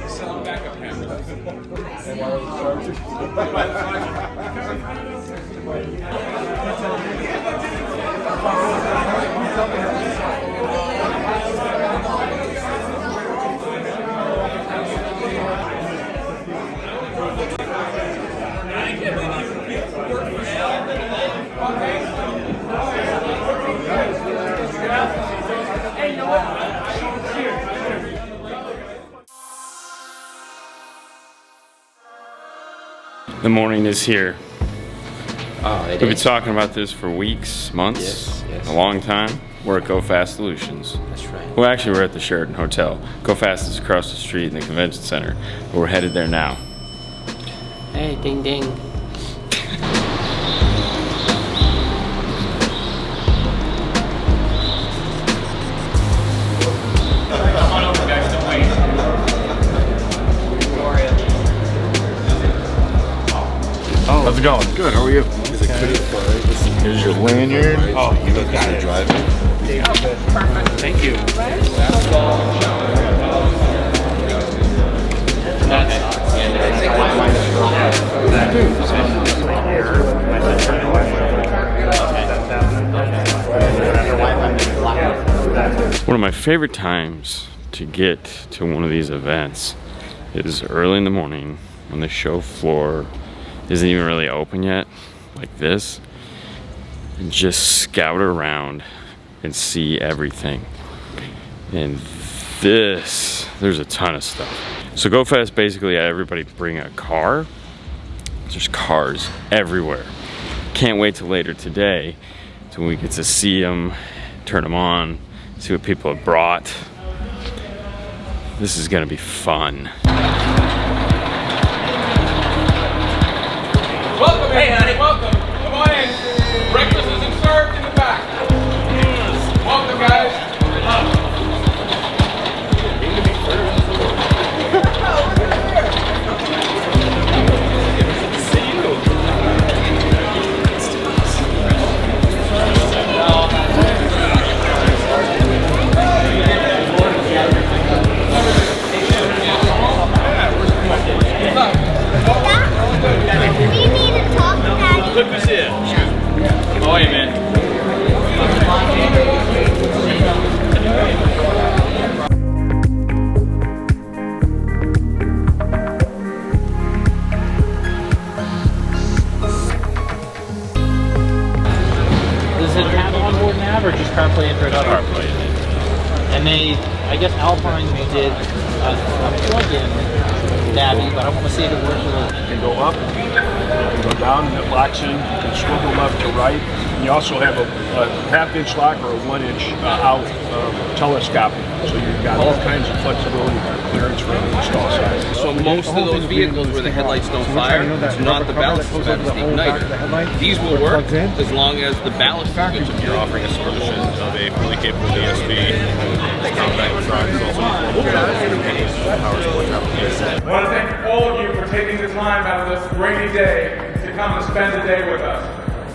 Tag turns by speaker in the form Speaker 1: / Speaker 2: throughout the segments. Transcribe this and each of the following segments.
Speaker 1: Selling backup cameras.
Speaker 2: The morning is here.
Speaker 3: Oh,
Speaker 2: We've been talking about this for weeks, months,
Speaker 3: yes.
Speaker 2: a long time. We're at Go Fast Solutions.
Speaker 3: That's right.
Speaker 2: Well, actually, we're at the Sheraton Hotel. Go Fast is across the street in the convention center, but we're headed there now.
Speaker 3: Hey, ding ding.
Speaker 4: How's it going? Good, how are you? Here's your lanyard. Oh, you got it. Driving.
Speaker 3: Perfect. Thank you.
Speaker 2: One of my favorite times to get to one of these events is early in the morning when the show floor isn't even really open yet, like this, and just scout around and see everything. And there's a ton of stuff. So Go Fast basically had everybody bring a car. There's cars everywhere. Can't wait till later today till we get to see them, turn them on, see what people have brought. This is gonna be fun.
Speaker 1: Welcome, hey honey, welcome. Come on in. Breakfast isn't served in the back. Welcome, guys. Look who's here. How are you, man?
Speaker 5: Does it have onboard nav or just CarPlay and introduction?
Speaker 2: CarPlay.
Speaker 5: And I guess Alpine did a plug-in Navi, but I want to see if it works with
Speaker 6: You can go up, you can go down, and it locks in. You can swivel left to right. And you also have a half-inch lock or a 1-inch out telescopic. So you've got all kinds of flexibility for clearance for the install size.
Speaker 7: So most of those vehicles where the headlights don't fire, it's not the ballast system, it's the igniter. These will work as long as the ballast is good to be.
Speaker 4: You're offering a solution of a fully capable ESP, compact truck, power sports application.
Speaker 1: I want to thank all of you for taking the time out of this rainy day to come and spend the day with us.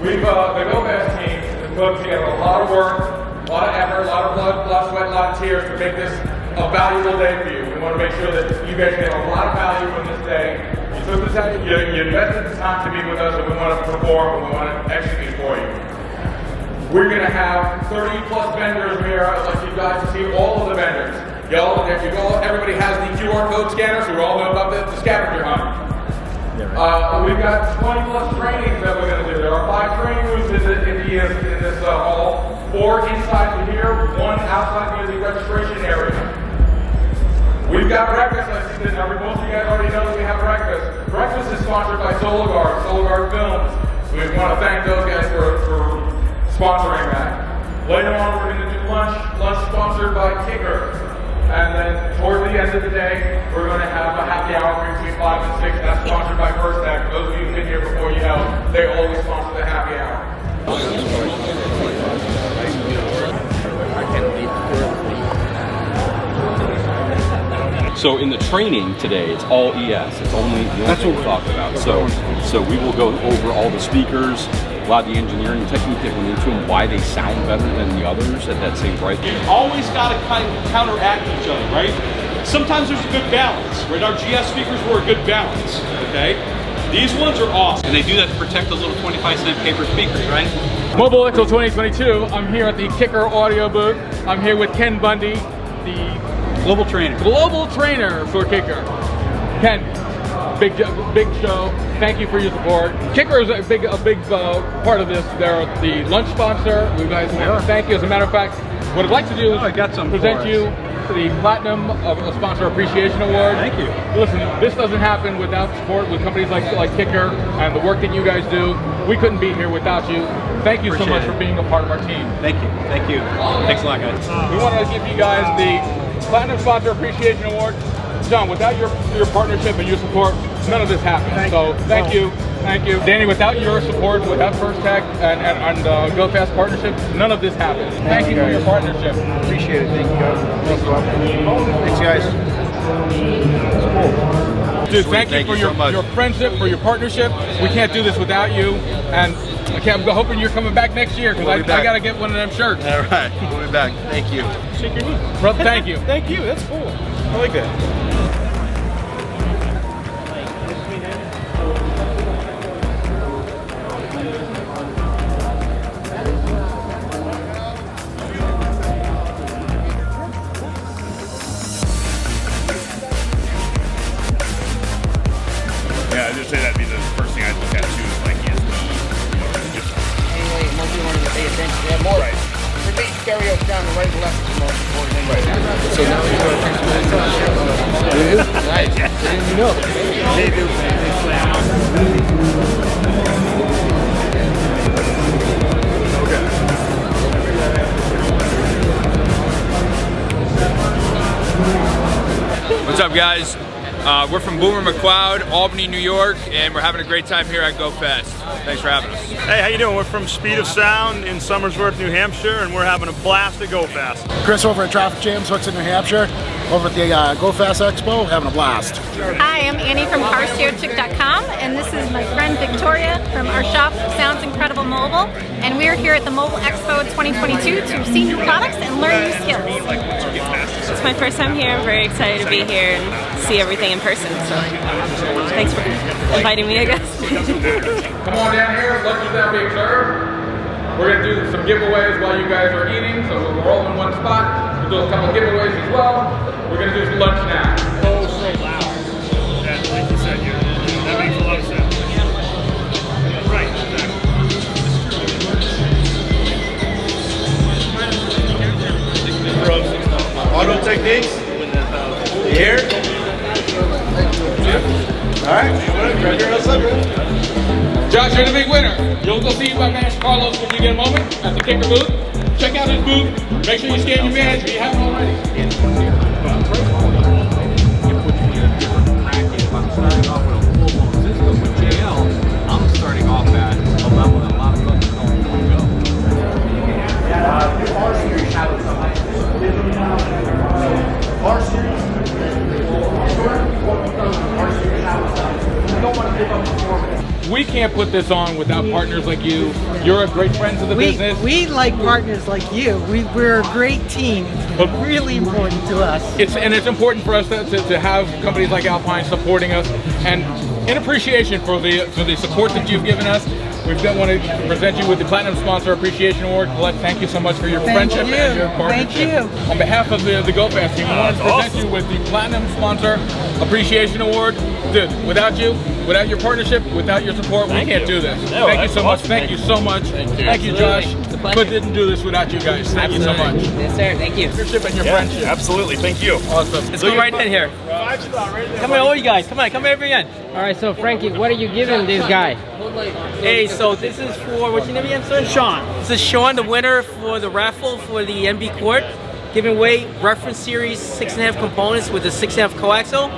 Speaker 1: The Go Fast team has put together a lot of work, a lot of effort, a lot of blood, a lot of sweat, a lot of tears to make this a valuable day for you. We want to make sure that you guys get a lot of value from this day. You took the time, you invested the time to be with us, and we want to perform and we want to execute for you. We're going to have 30 plus vendors here. I'd like you guys to see all of the vendors. Y'all, everybody has the QR code scanner, so we all know about the scavenger hunt. We've got 20 plus trainings that we're going to do. There are 5 training rooms in this hall, 4 inside to here, 1 outside near the registration area. We've got breakfast. I see that most of you guys already know that we have breakfast. Breakfast is sponsored by SolarGuard Films. So we want to thank those guys for sponsoring that. Later on, we're going to do lunch sponsored by Kicker. And then towards the end of the day, we're going to have a happy hour between 5 and 6. That's sponsored by First Tech. For those of you who've been here before, you know they always sponsor the happy hour.
Speaker 7: So in the training today, it's all ES. It's only the only thing we'll talk about. So we will go over all the speakers, a lot of the engineering technique that went into them, why they sound better than the others at that same price.
Speaker 8: Always got to kind of counteract each other, right? Sometimes there's a good balance, right? Our GS speakers were a good balance, okay? These ones are awesome.
Speaker 7: And they do that to protect those little 25-cent paper speakers, right?
Speaker 1: Moblile Expo 2022. I'm here at the Kicker Audio booth. I'm here with Ken Bundy, the
Speaker 7: Global trainer.
Speaker 1: global trainer for Kicker. Ken, big show. Thank you for your support. Kicker is a big part of this. They're the lunch sponsor. We guys want to thank you. As a matter of fact, what I'd like to do is present you the Platinum Sponsor Appreciation Award.
Speaker 8: Thank you.
Speaker 1: Listen, this doesn't happen without support with companies like Kicker and the work that you guys do. We couldn't be here without you. Thank you so much for being a part of our team.
Speaker 7: Thank you. Thank you. Thanks a lot, guys.
Speaker 1: We want to give you guys the Platinum Sponsor Appreciation Award. John, without your partnership and your support, none of this happens. Thank you. Thank you. Danny, without your support, without First Tech and GoFast partnership, none of this happens. Thank you for your partnership.
Speaker 4: Appreciate it. Thank you guys. Thanks guys.
Speaker 1: Dude, thank you for your friendship, for your partnership. We can't do this without you. And I'm hoping you're coming back next year because I got to get one of them shirts.
Speaker 4: All right, we'll be back. Thank you.
Speaker 1: Shake your knee. Brother, thank you.
Speaker 8: Thank you, that's cool.
Speaker 1: I like that.
Speaker 4: Yeah, I just say that'd be the first thing I'd look at too, is like ESP. Just
Speaker 9: Anyway, most people want to pay attention. They have more. For me, karaoke down the right and left is the most important thing. Right. So now you're going to fix my nice. Didn't you know? They do.
Speaker 10: What's up, guys? We're from Boomer McLeod, Albany, New York, and we're having a great time here at GoFest. Thanks for having us.
Speaker 6: Hey, how you doing? We're from Speed of Sound in Somersworth, New Hampshire, and we're having a blast at GoFest.
Speaker 11: Chris over at Traffic Jams, Hooks in New Hampshire, over at the GoFast Expo, having a blast.
Speaker 12: Hi, I'm Annie from CarStereoChick.com, and this is my friend Victoria from our shop, Sounds Incredible Mobile, and we're here at the Moblile Expo 2022 to see new products and learn new skills.
Speaker 13: It's my first time here. I'm very excited to be here and see everything in person. So thanks for inviting me, I guess.
Speaker 1: Come on down here, lunch is now being served. We're going to do some giveaways while you guys are eating, so we're all in one spot. We'll do a couple giveaways as well. We're going to do some lunch now.
Speaker 6: Oh, so loud. That, like you said, that makes a lot of sense. Right,
Speaker 4: Auto Techniques. Here. All right.
Speaker 1: Josh, you're the big winner. You'll go see my man Carlos when you get a moment at the Kicker booth. Check out his booth. Make sure you scan your badge if you haven't already.
Speaker 7: If I'm starting off with a full-blown system with JL, I'm starting off at a level that a lot of folks don't want to go.
Speaker 1: We can't put this on without partners like you. You're a great friend to the business.
Speaker 14: We like partners like you. We're a great team. It's really important to us.
Speaker 1: It's important for us to have companies like Alpine supporting us, and in appreciation for the support that you've given us, we want to present you with the Platinum Sponsor Appreciation Award. Colette, thank you so much for your friendship and your partnership.
Speaker 14: Thank you.
Speaker 1: On behalf of the GoFast team, we want to present you with the Platinum Sponsor Appreciation Award. Dude, without you, without your partnership, without your support, we can't do this. Thank you so much. Thank you so much. Thank you, Josh. Couldn't do this without you guys. Thank you so much.
Speaker 13: Yes, sir. Thank you.
Speaker 1: Partnership and your friendship.
Speaker 6: Absolutely. Thank you.
Speaker 1: Awesome.
Speaker 5: Let's go right in here. Come on, all you guys. Come on, come over again.
Speaker 3: All right, so Frankie, what are you giving this guy?
Speaker 5: Hey, so this is for, what's your name again, sir? Sean. This is Sean, the winner for the raffle for the MB Court. Giving away reference series 6.5 components with the 6.5 coaxial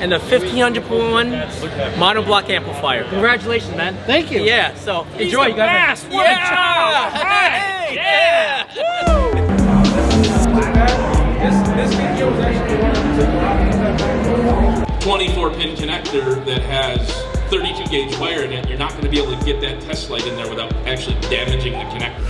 Speaker 5: and the 1500.1 mono block amplifier. Congratulations, man.
Speaker 14: Thank you.
Speaker 5: Yeah, so enjoy, you guys.
Speaker 6: What a child!
Speaker 5: Hey, yeah!
Speaker 1: This video is actually
Speaker 8: 24-pin connector that has 32 gauge wire in it, you're not going to be able to get that test light in there without actually damaging the connector.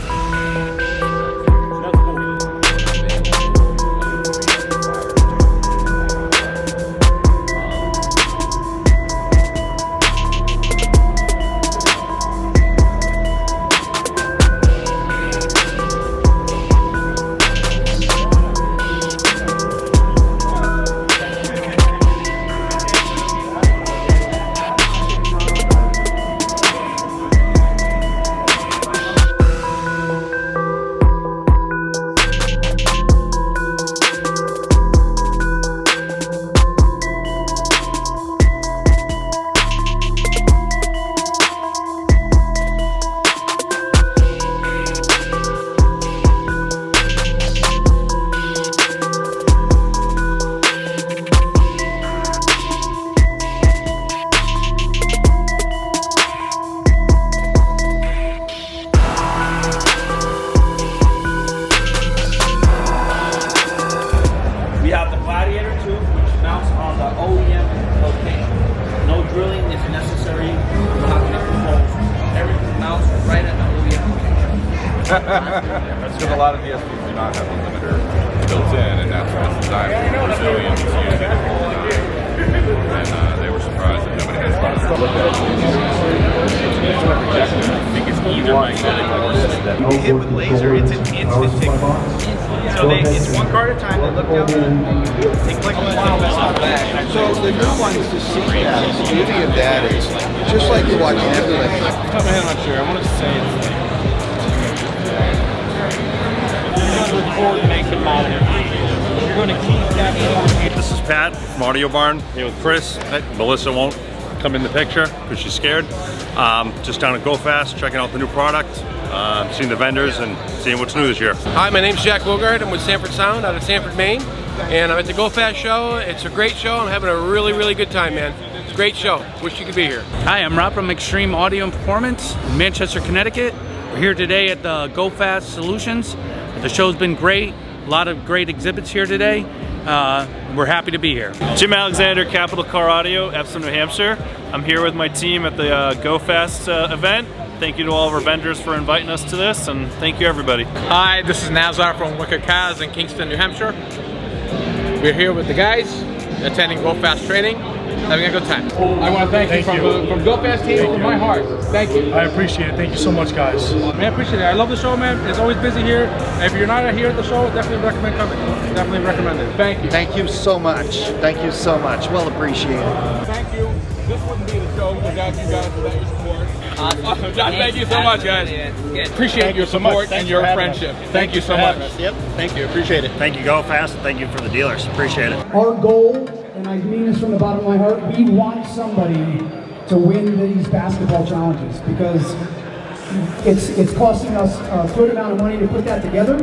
Speaker 4: That's because a lot of DSPs do not have the limiter built in, and that's what's designed for Brazilians to use it. And they were surprised that nobody has thought of it. I think it's either magnetic or system.
Speaker 15: You hit with laser, it's an instant tick. So it's one card at a time. They look down and they click on the thing that's not back.
Speaker 9: So the new one is to see that. The beauty of that is just like you're watching everything.
Speaker 15: I'm not sure. I want to say it's like.
Speaker 16: This is Pat from Audio Barn, here with Chris. Melissa won't come in the picture because she's scared. Just down at Go Fast, checking out the new product, seeing the vendors and seeing what's new this year.
Speaker 17: Hi, my name's Jack Wilgard. I'm with Sanford Sound out of Sanford, Maine. And I'm at the Go Fast show. It's a great show. I'm having a really, really good time, man. It's a great show. Wish you could be here.
Speaker 18: Hi, I'm Rob from Extreme Audio and Performance in Manchester, Connecticut. We're here today at the Go Fast Solutions. The show's been great. A lot of great exhibits here today. We're happy to be here.
Speaker 19: Jim Alexander, Capital Car Audio, Epsom, New Hampshire. I'm here with my team at the Go Fast event. Thank you to all of our vendors for inviting us to this, and thank you everybody.
Speaker 20: Hi, this is Nazar from Wicked Cars in Kingston, New Hampshire. We're here with the guys attending Go Fast training, having a good time.
Speaker 21: I want to thank you from Go Fast team from my heart. Thank you.
Speaker 22: I appreciate it. Thank you so much, guys.
Speaker 21: Man, I appreciate it. I love the show, man. It's always busy here. If you're not here at the show, definitely recommend coming. Definitely recommend it. Thank you.
Speaker 9: Thank you so much. Thank you so much. Well appreciated.
Speaker 21: Thank you. This wouldn't be the show without you guys, without your support.
Speaker 20: Awesome.
Speaker 21: Thank you so much, guys. Appreciate your support and your friendship. Thank you so much.
Speaker 22: Yep. Thank you. Appreciate it.
Speaker 16: Thank you, Go Fast, and thank you for the dealers. Appreciate it.
Speaker 23: Our goal, and I mean this from the bottom of my heart, we want somebody to win these basketball challenges because it's costing us a good amount of money to put that together.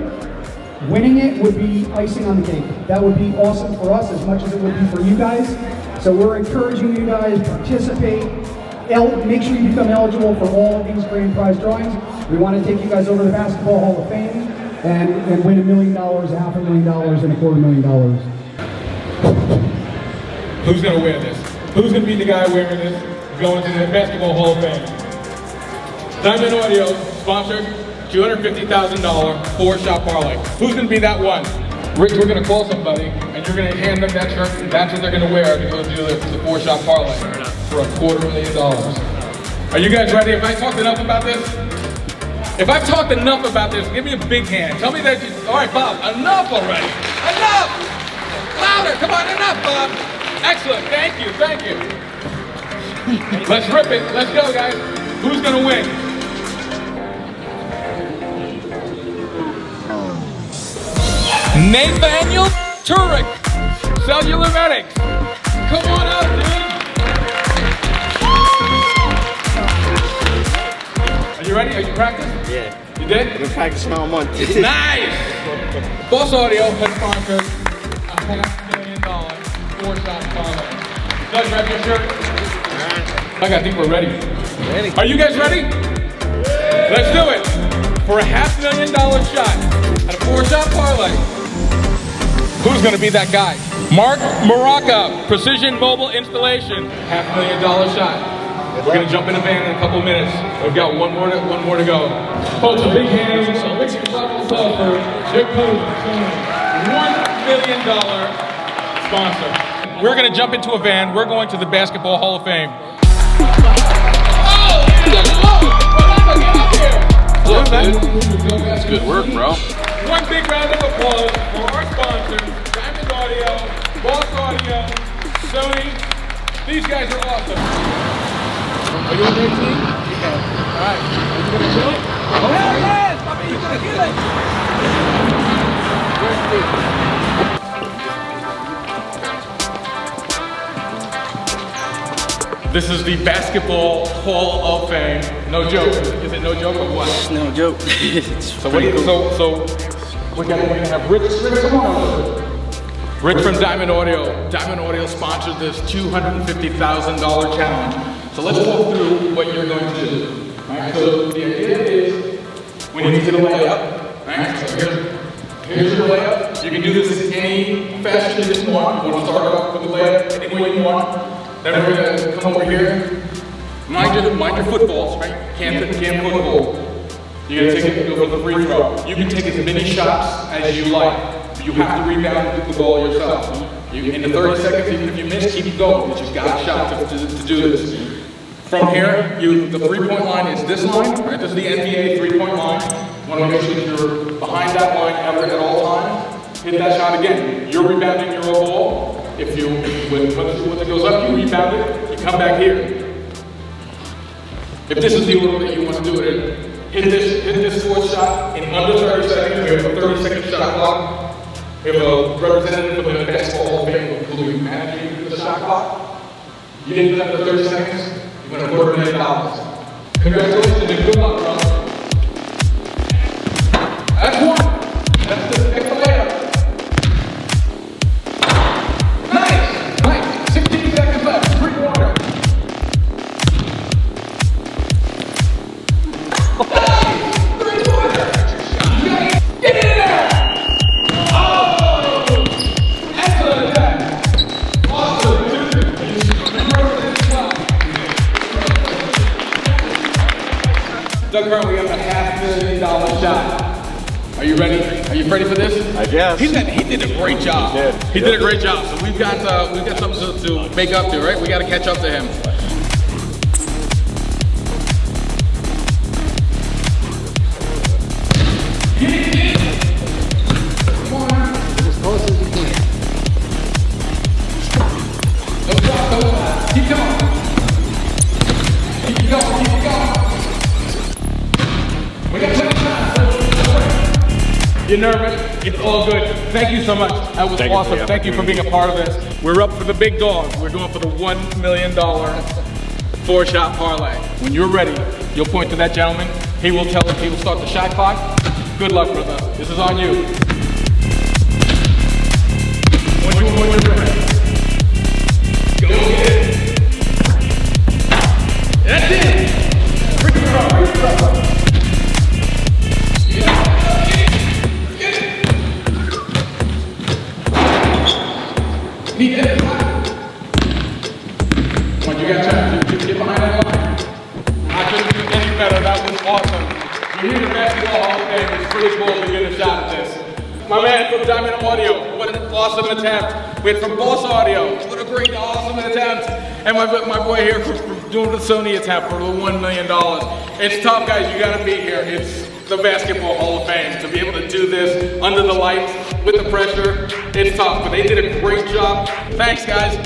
Speaker 23: Winning it would be icing on the cake. That would be awesome for us as much as it would be for you guys. So we're encouraging you guys to participate. Make sure you become eligible for all of these grand prize drawings. We want to take you guys over to the Basketball Hall of Fame and win $1 million, $500,000, and $250,000.
Speaker 1: Who's going to wear this? Who's going to be the guy wearing this going to the Basketball Hall of Fame? Diamond Audio sponsored $250,000 4-shot parlay. Who's going to be that one? Rich, we're going to call somebody and you're going to hand them that shirt and that's what they're going to wear to go do the 4-shot parlay for $250,000. Are you guys ready? Have I talked enough about this? If I've talked enough about this, give me a big hand. Tell me that you, all right, Bob, enough already. Enough! Louder, come on, enough, Bob. Excellent, thank you, thank you. Let's rip it, let's go, guys. Who's gonna win? Nathaniel Turek, Cellular Medics. Come on out, dude. Are you ready? Are you practiced?
Speaker 15: Yeah.
Speaker 1: You did?
Speaker 15: I've been practicing all month.
Speaker 1: Nice! Boss Audio has sponsored a $500,000 4-shot parlay. Doug, grab your shirt. I think we're ready. Are you guys ready? Let's do it. For a $500,000 shot at a 4-shot parlay. Who's gonna be that guy? Mark Maraca, Precision Mobile Installation. $500,000 shot. We're going to jump in a van in a couple of minutes. We've got one more to go. Folks, a big hand, a big applause for their coach, $1 million sponsor. We're going to jump into a van. We're going to the Basketball Hall of Fame.
Speaker 7: That's good work, bro.
Speaker 1: One big round of applause for our sponsors, Diamond Audio, Boss Audio, Sony. These guys are awesome. Are you on their team? Yeah. All right. Are you going to kill it? Oh, hell yes! I mean, you're going to kill it. Where's Steve? This is the Basketball Hall of Fame. No joke. Is it no joke or what?
Speaker 2: It's no joke.
Speaker 1: So we're gonna have Rich. Come on over. Rich from Diamond Audio. Diamond Audio sponsored this $250,000 challenge. So let's walk through what you're going to do. All right. So the idea is when you get a layup. All right. So here's your layup. You can do this in any fashion you just want. You want to start off with the layup any way you want. Then we're going to come over here. Mind your footballs, right? Can't football. You're going to take it and go for the free throw. You can take as many shots as you like. But you have to rebound and do the ball yourself. In the 30 seconds, even if you miss, keep going. But you've got a shot to do this. From here, the three-point line is this line, right? This is the NBA three-point line. You want to make sure that you're behind that line at all times. Hit that shot again. You're rebounding your own ball. When it goes up, you rebound it, you come back here. If this is the order that you want to do it in, hit this fourth shot in under 30 seconds. We have a 30-second shot clock. We have a representative from the Basketball Hall of Fame who will be managing the shot clock. You didn't do that for 30 seconds, you win $250,000. Congratulations and good luck, bro. That's one. That's the layup. Nice. 16 seconds left. 3-pointer. Get in there! Oh! Excellent attack! Awesome! Doug Curran, we have a $500,000 shot. Are you ready? Are you ready for this?
Speaker 16: I guess.
Speaker 1: He did a great job. He did a great job. So we've got something to make up to, right? We got to catch up to him. Get it. Come on. As close as you can. Don't stop. Keep going. Keep going. We got 20 shots. You're nervous? It's all good. Thank you so much. That was awesome. Thank you for being a part of this. We're up for the big dog. We're going for the $1 million 4-shot parlay. When you're ready, you'll point to that gentleman. He will tell us. He will start the shot clock. Good luck, brother. This is on you. When you're ready. Go get it. That's it. Free throw. Need it. Come on, you got time. Get behind that line. I couldn't do any better. That was awesome. You're here at the Basketball Hall of Fame. It's pretty cool to get a shot at this. My man from Diamond Audio. What an awesome attempt. We had from Boss Audio. What a great, awesome attempt. And my boy here from doing the Sony attempt for the $1 million. It's tough, guys. You got to be here. It's the Basketball Hall of Fame. To be able to do this under the lights with the pressure, it's tough. But they did a great job. Thanks, guys.